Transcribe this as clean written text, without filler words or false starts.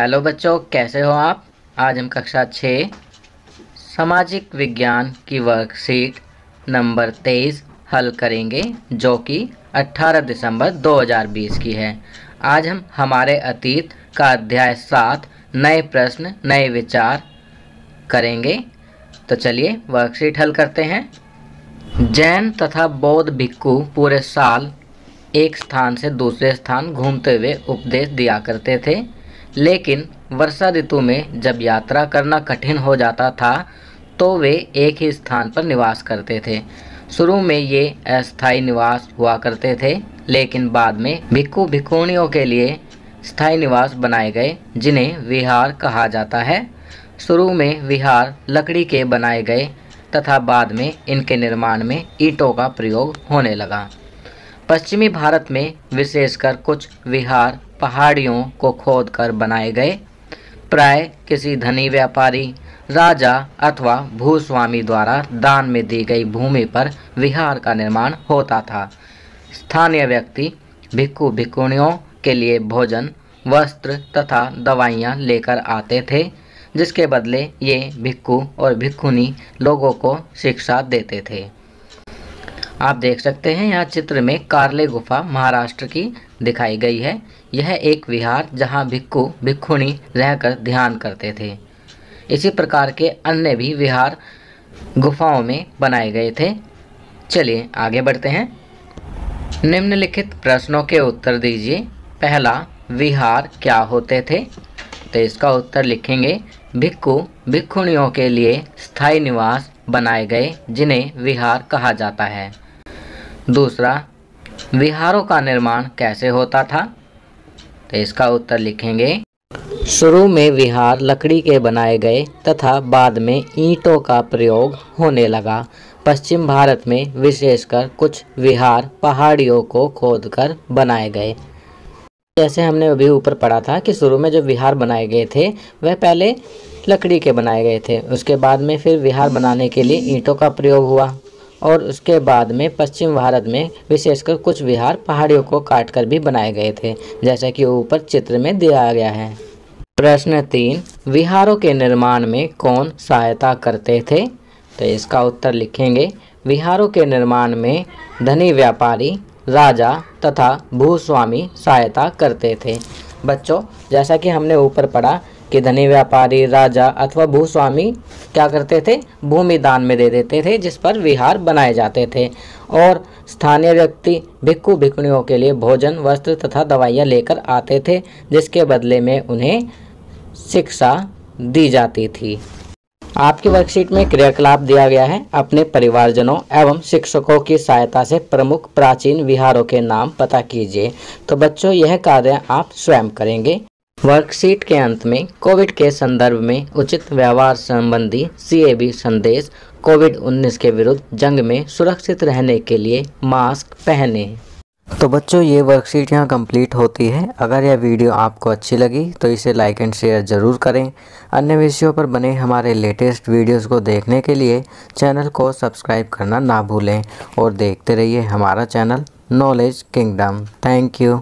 Hello बच्चों, कैसे हो आप। आज हम कक्षा 6 सामाजिक विज्ञान की वर्कशीट नंबर 23 हल करेंगे, जो कि 18 दिसंबर 2020 की है। आज हम हमारे अतीत का अध्याय 7 नए प्रश्न नए विचार करेंगे। तो चलिए वर्कशीट हल करते हैं। जैन तथा बौद्ध भिक्खु पूरे साल एक स्थान से दूसरे स्थान घूमते हुए उपदेश दिया करते थे, लेकिन वर्षा ऋतु में जब यात्रा करना कठिन हो जाता था तो वे एक ही स्थान पर निवास करते थे। शुरू में ये अस्थायी निवास हुआ करते थे, लेकिन बाद में भिक्खु भिक्खुणियों के लिए स्थायी निवास बनाए गए, जिन्हें विहार कहा जाता है। शुरू में विहार लकड़ी के बनाए गए तथा बाद में इनके निर्माण में ईंटों का प्रयोग होने लगा। पश्चिमी भारत में विशेषकर कुछ विहार पहाड़ियों को खोदकर बनाए गए। प्राय किसी धनी व्यापारी, राजा अथवा भूस्वामी द्वारा दान में दी गई भूमि पर विहार का निर्माण होता था। स्थानीय व्यक्ति भिक्खु भिक्खुणियों के लिए भोजन, वस्त्र तथा दवाइयाँ लेकर आते थे, जिसके बदले ये भिक्खु और भिक्खुनी लोगों को शिक्षा देते थे। आप देख सकते हैं यहाँ चित्र में कार्ले गुफा महाराष्ट्र की दिखाई गई है। यह एक विहार जहाँ भिक्खु भिक्खुणी रहकर ध्यान करते थे। इसी प्रकार के अन्य भी विहार गुफाओं में बनाए गए थे। चलिए आगे बढ़ते हैं। निम्नलिखित प्रश्नों के उत्तर दीजिए। पहला, विहार क्या होते थे? तो इसका उत्तर लिखेंगे, भिक्खु भिक्खुणियों के लिए स्थायी निवास बनाए गए, जिन्हें विहार कहा जाता है। दूसरा, विहारों का निर्माण कैसे होता था? तो इसका उत्तर लिखेंगे, शुरू में विहार लकड़ी के बनाए गए तथा बाद में ईंटों का प्रयोग होने लगा। पश्चिम भारत में विशेषकर कुछ विहार पहाड़ियों को खोदकर बनाए गए। जैसे हमने अभी ऊपर पढ़ा था कि शुरू में जो विहार बनाए गए थे वह पहले लकड़ी के बनाए गए थे, उसके बाद में फिर विहार बनाने के लिए ईंटों का प्रयोग हुआ, और उसके बाद में पश्चिम भारत में विशेषकर कुछ विहार पहाड़ियों को काटकर भी बनाए गए थे, जैसा कि ऊपर चित्र में दिया गया है। प्रश्न 3, विहारों के निर्माण में कौन सहायता करते थे? तो इसका उत्तर लिखेंगे, विहारों के निर्माण में धनी व्यापारी, राजा तथा भूस्वामी सहायता करते थे। बच्चों, जैसा कि हमने ऊपर पढ़ा कि धनी व्यापारी, राजा अथवा भूस्वामी क्या करते थे? भूमि दान में दे देते थे, जिस पर विहार बनाए जाते थे, और स्थानीय व्यक्ति भिक्खु भिक्खुणियों के लिए भोजन, वस्त्र तथा दवाइयाँ लेकर आते थे, जिसके बदले में उन्हें शिक्षा दी जाती थी। आपकी वर्कशीट में क्रियाकलाप दिया गया है। अपने परिवारजनों एवं शिक्षकों की सहायता से प्रमुख प्राचीन विहारों के नाम पता कीजिए। तो बच्चों, यह कार्य आप स्वयं करेंगे। वर्कशीट के अंत में कोविड के संदर्भ में उचित व्यवहार संबंधी CAB संदेश, कोविड-19 के विरुद्ध जंग में सुरक्षित रहने के लिए मास्क पहने। तो बच्चों, ये वर्कशीट यहाँ कंप्लीट होती है। अगर यह वीडियो आपको अच्छी लगी तो इसे लाइक एंड शेयर ज़रूर करें। अन्य विषयों पर बने हमारे लेटेस्ट वीडियोस को देखने के लिए चैनल को सब्सक्राइब करना ना भूलें, और देखते रहिए हमारा channel knowledge kingdom. Thank you.